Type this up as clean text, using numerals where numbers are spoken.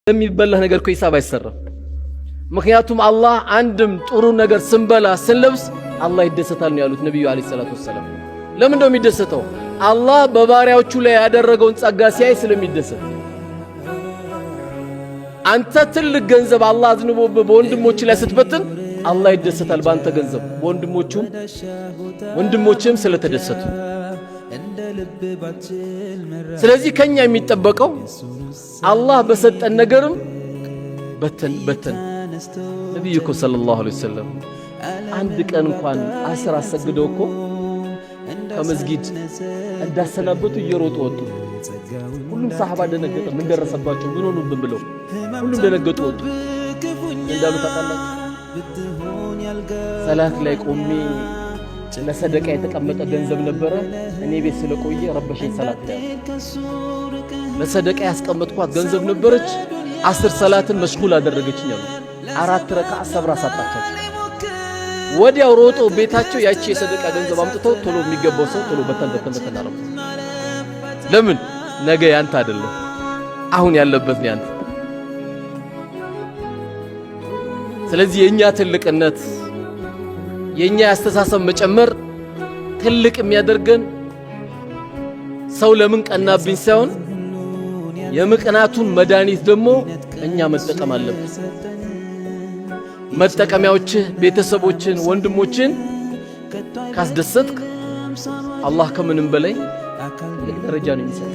የሚበላ ነገር እኮ ሂሳብ አይሰራም። ምክንያቱም አላህ አንድም ጥሩ ነገር ስንበላ ስንለብስ አላህ ይደሰታል ነው ያሉት ነብዩ አለይሂ ሰላቱ ወሰለም። ለምን እንደው የሚደሰተው አላህ በባሪያዎቹ ላይ ያደረገውን ጸጋ ሲያይ ስለሚደሰት። አንተ ትልቅ ገንዘብ አላህ አዝንቦብህ በወንድሞች ላይ ስትበትን አላህ ይደሰታል ባንተ ገንዘብ ወንድሞችም ስለተደሰቱ። ስለዚህ ከኛ የሚጠበቀው አላህ በሰጠን ነገርም በተን ነብዩ ሰለላሁ ዐለይሂ ወሰለም አንድ ቀን እንኳን አስር አሰግደው እኮ ከመስጊድ እንዳሰናበቱ እየሮጡ ወጡ። ሁሉም ሰሃባ ደነገጠ። ምን ደረሰባቸው? ምን ሆኑብን ብለው ሁሉም ደነገጡ ወጡ። እንዳሉ ታውቃላችሁ። ሰላት ላይ ቆሜ ለሰደቃ የተቀመጠ ገንዘብ ነበረ። እኔ ቤት ስለቆየ ረበሸኝ። ሰላት ላይ ለሰደቃ ያስቀመጥኳት ገንዘብ ነበረች። 10 ሰላትን መሽጉል አደረገችኝ አሉ። 4 ረካዓ ሰብራ ሳጣቻቸው። ወዲያው ሮጦ ቤታቸው ያቺ የሰደቃ ገንዘብ አምጥተው ቶሎ የሚገባው ሰው ቶሎ በተን አለው። ለምን? ነገ ያንተ አይደለም፣ አሁን ያለበት ነው ያንተ። ስለዚህ የኛ ትልቅነት የኛ ያስተሳሰብ መጨመር ትልቅ የሚያደርገን ሰው ለምን ቀናብኝ ሳይሆን የምቅናቱን መድኃኒት ደግሞ እኛ መጠቀም አለብን። መጠቀሚያዎች ቤተሰቦችን ወንድሞችን ካስደሰትክ አላህ ከምንም በላይ ትልቅ ደረጃ ነው የሚሰጥ።